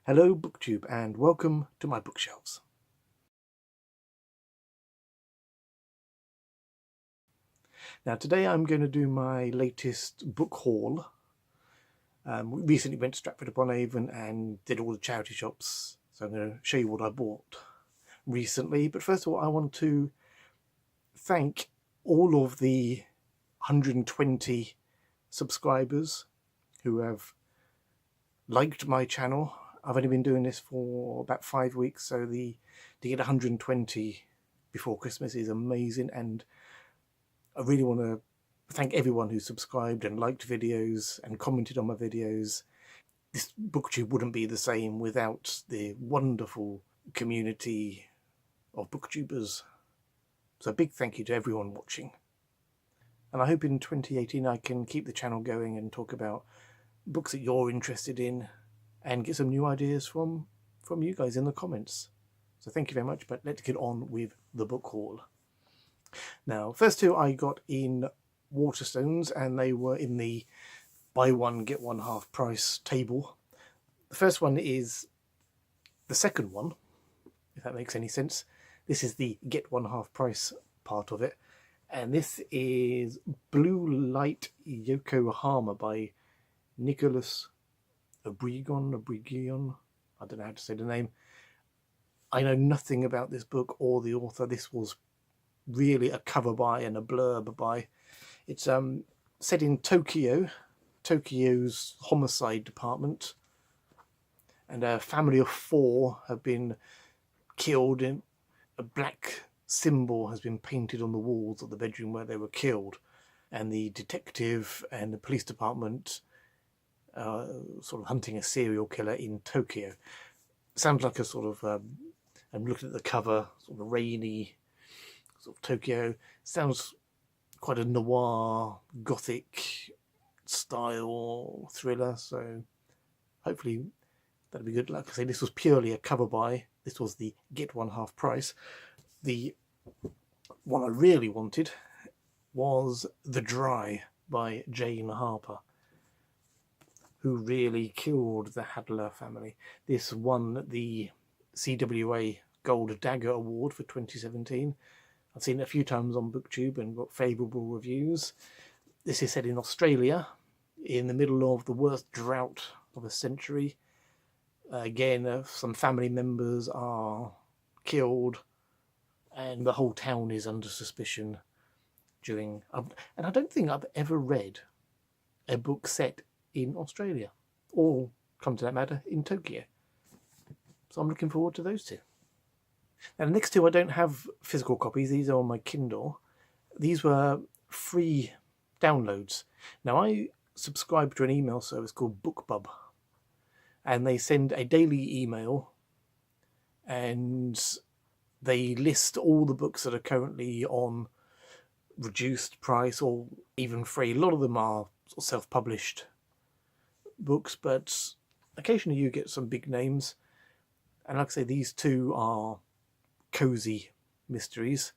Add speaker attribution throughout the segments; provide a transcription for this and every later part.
Speaker 1: Hello Booktube and welcome to my bookshelves. Now today I'm going to do my latest book haul. We recently went to Stratford upon Avon and did all the charity shops, so I'm going to show you what I bought recently. But first of all, I want to thank all of the 120 subscribers who have liked my channel. I've only been doing this for about 5 weeks, so to get 120 before Christmas is amazing, and I really want to thank everyone who subscribed and liked videos and commented on my videos. This booktube wouldn't be the same without the wonderful community of booktubers. So a big thank you to everyone watching. And I hope in 2018 I can keep the channel going and talk about books that you're interested in and get some new ideas from you guys in the comments. So thank you very much, but let's get on with the book haul. Now, first two I got in Waterstones, and they were in the buy one get one half price table. The first one is the second one, if that makes any sense. This is the get one half price part of it, and this is Blue Light Yokohama by Nicholas Obregon. I don't know how to say the name. I know nothing about this book or the author. This was really a cover by and a blurb by. It's set in Tokyo's homicide department, and a family of 4 have been killed. In a black symbol has been painted on the walls of the bedroom where they were killed, and the detective and the police department sort of hunting a serial killer in Tokyo. Sounds like a sort of I'm looking at the cover, sort of rainy sort of Tokyo. Sounds quite a noir gothic style thriller, so hopefully that'll be good. Like I say, this was purely a cover buy. This was the get one half price. The one I really wanted was The Dry by Jane Harper, who really killed the Hadler family. This won the CWA Gold Dagger Award for 2017. I've seen it a few times on Booktube and got favourable reviews. This is set in Australia, in the middle of the worst drought of a century. Again, some family members are killed, and the whole town is under suspicion during... And I don't think I've ever read a book set in Australia, or, come to that matter, in Tokyo. So I'm looking forward to those two. Now, the next two I don't have physical copies. These are on my Kindle. These were free downloads. Now, I subscribe to an email service called Bookbub, and they send a daily email, and they list all the books that are currently on reduced price or even free. A lot of them are self-published books, but occasionally you get some big names, and like I say, these two are cozy mysteries.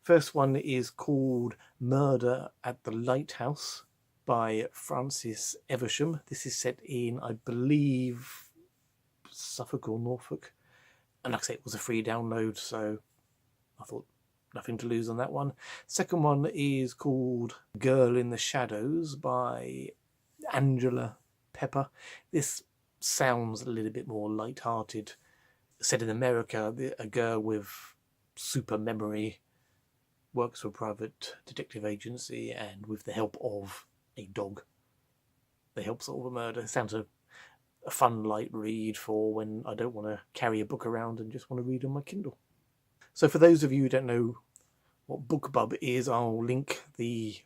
Speaker 1: First one is called Murder at the Lighthouse by Francis Eversham. This is set in, I believe, Suffolk or Norfolk, and like I say, it was a free download, so I thought nothing to lose on that one. Second one is called Girl in the Shadows by Angela Pepper. This sounds a little bit more light-hearted. Set in America, a girl with super memory works for a private detective agency, and with the help of a dog, they help solve a murder. Sounds a fun light read for when I don't want to carry a book around and just want to read on my Kindle. So for those of you who don't know what Bookbub is, I'll link the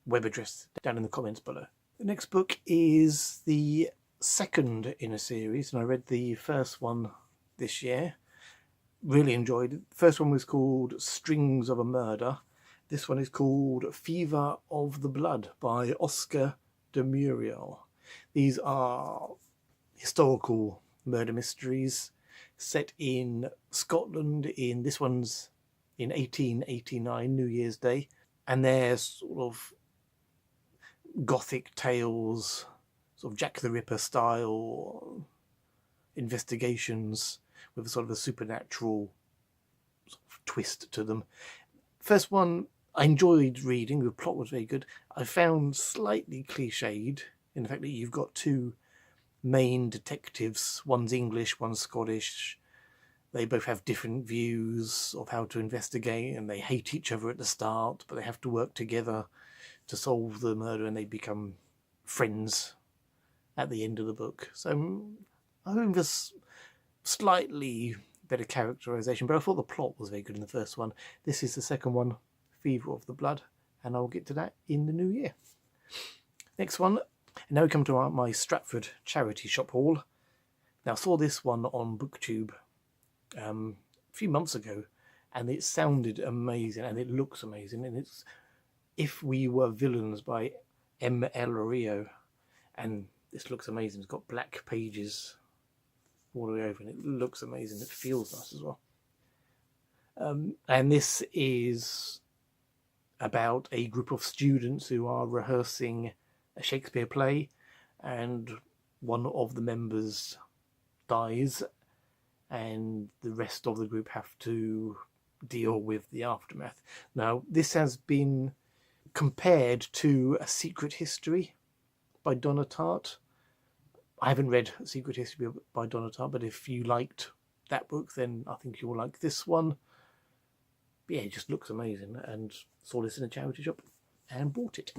Speaker 1: web address down in the comments below. The next book is the second in a series, and I read the first one this year. Really enjoyed it. The first one was called Strings of a Murder. This one is called Fever of the Blood by Oscar de Muriel. These are historical murder mysteries set in Scotland. This one's in 1889, New Year's Day, and they're sort of gothic tales, sort of Jack the Ripper style, investigations with a sort of a supernatural sort of twist to them. First one I enjoyed reading, the plot was very good. I found slightly cliched in the fact that you've got two main detectives, one's English, one's Scottish. They both have different views of how to investigate, and they hate each other at the start, but they have to work together to solve the murder, and they become friends at the end of the book. So I think there's slightly better characterization, but I thought the plot was very good in the first one. This is the second one, Fever of the Blood, and I'll get to that in the new year. Next one, and now we come to my Stratford charity shop haul. Now I saw this one on Booktube a few months ago, and it sounded amazing and it looks amazing, and it's If We Were Villains by M.L. Rio, and this looks amazing. It's got black pages all the way over, and it looks amazing. It feels nice as well. And this is about a group of students who are rehearsing a Shakespeare play, and one of the members dies, and the rest of the group have to deal with the aftermath. Now, this has been compared to A Secret History by Donna Tartt. I haven't read A Secret History by Donna Tartt, but if you liked that book, then I think you'll like this one. But yeah, it just looks amazing, and saw this in a charity shop and bought it.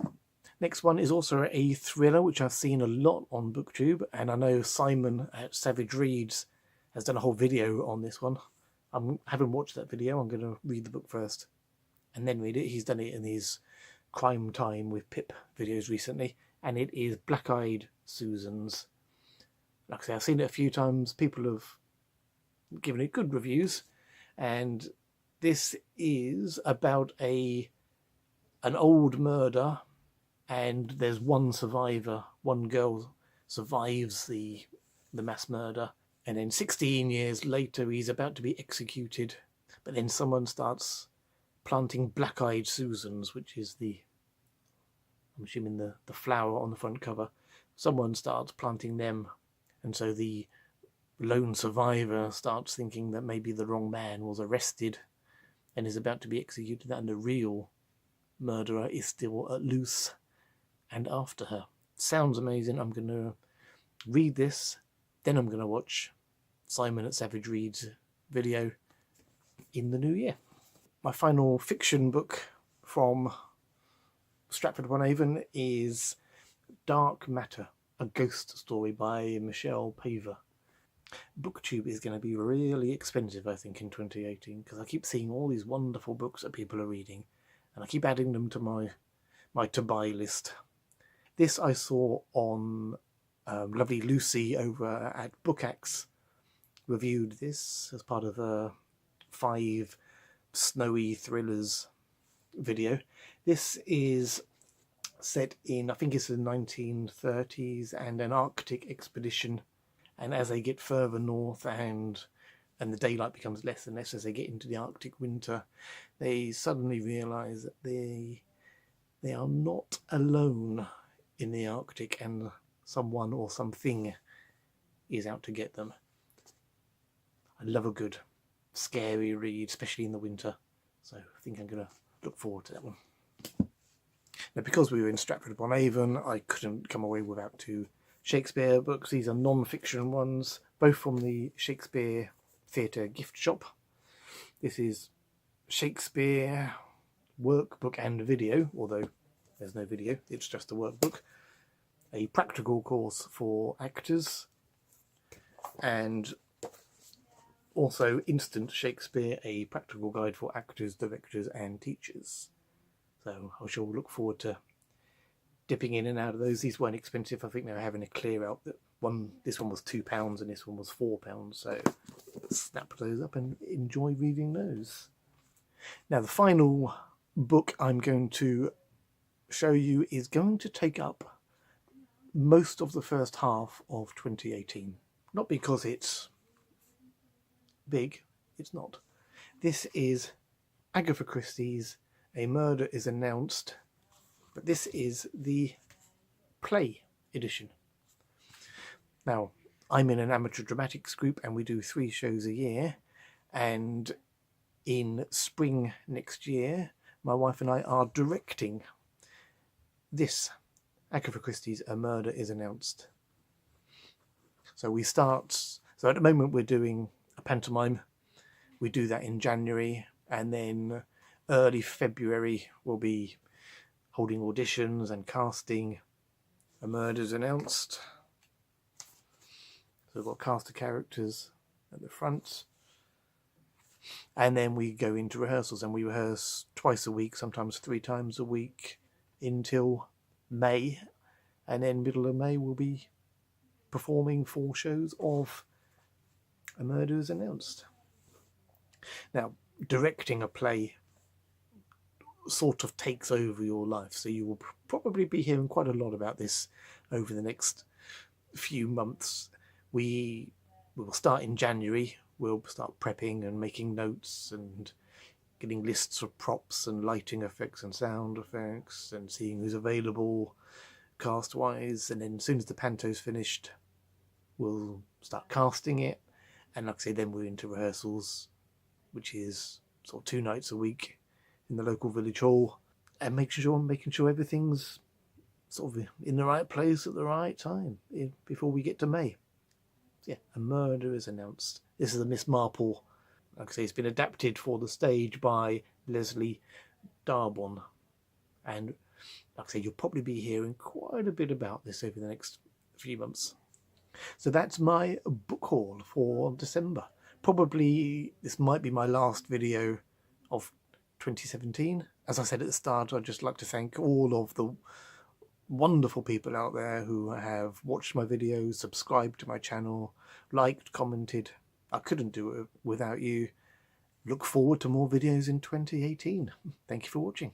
Speaker 1: Next one is also a thriller, which I've seen a lot on Booktube, and I know Simon at Savage Reads has done a whole video on this one. I haven't watched that video. I'm going to read the book first and then read it. He's done it in his Crime Time with Pip videos recently, and it is Black-Eyed Susans. Like I say, I've seen it a few times. People have given it good reviews, and this is about an old murder, and there's one survivor. One girl survives the mass murder, and then 16 years later he's about to be executed, but then someone starts planting Black-Eyed Susans, which is I'm assuming the flower on the front cover. Someone starts planting them, and so the lone survivor starts thinking that maybe the wrong man was arrested and is about to be executed, and the real murderer is still loose and after her. Sounds amazing. I'm going to read this, then I'm going to watch Simon at Savage Reads video in the new year. My final fiction book from Stratford-upon-Avon is Dark Matter, a ghost story by Michelle Paver. Booktube is going to be really expensive, I think, in 2018, because I keep seeing all these wonderful books that people are reading, and I keep adding them to my to-buy list. This I saw on lovely Lucy over at Bookaxe reviewed this as part of a 5 snowy thrillers video. This is set in, I think it's the 1930s, and an Arctic expedition, and as they get further north and the daylight becomes less and less as they get into the Arctic winter, they suddenly realise that they are not alone in the Arctic, and someone or something is out to get them. I love a good scary read, especially in the winter, so I think I'm going to look forward to that one. Now, because we were in Stratford-upon-Avon, I couldn't come away without 2 Shakespeare books. These are non-fiction ones, both from the Shakespeare Theatre gift shop. This is Shakespeare workbook and video, although there's no video, it's just a workbook. A practical course for actors, and also Instant Shakespeare, a practical guide for actors, directors and teachers. So I shall look forward to dipping in and out of those. These weren't expensive. I think they were having a clear out. This one was £2 and this one was £4. So snap those up and enjoy reading those. Now, the final book I'm going to show you is going to take up most of the first half of 2018. Not because it's big, it's not. This is Agatha Christie's A Murder is Announced, but this is the play edition. Now, I'm in an amateur dramatics group and we do 3 shows a year, and in spring next year my wife and I are directing this Agatha Christie's A Murder is Announced. So at the moment we're doing a pantomime. We do that in January, and then early February we'll be holding auditions and casting A Murder's Announced. So we've got a cast of characters at the front, and then we go into rehearsals, and we rehearse twice a week, sometimes 3 times a week, until May, and then middle of May we'll be performing 4 shows of A Murder is Announced. Now, directing a play sort of takes over your life, so you will probably be hearing quite a lot about this over the next few months. We will start in January. We'll start prepping and making notes and getting lists of props and lighting effects and sound effects and seeing who's available cast-wise, and then as soon as the panto's finished we'll start casting it, and like I say, then we're into rehearsals, which is sort of 2 nights a week in the local village hall, and making sure everything's sort of in the right place at the right time before we get to May. Yeah, A Murder is Announced. This is a Miss Marple. Like I say, it's been adapted for the stage by Leslie Darbon, and like I say, you'll probably be hearing quite a bit about this over the next few months. So that's my book haul for December. Probably this might be my last video of 2017. As I said at the start, I'd just like to thank all of the wonderful people out there who have watched my videos, subscribed to my channel, liked, commented. I couldn't do it without you. Look forward to more videos in 2018. Thank you for watching.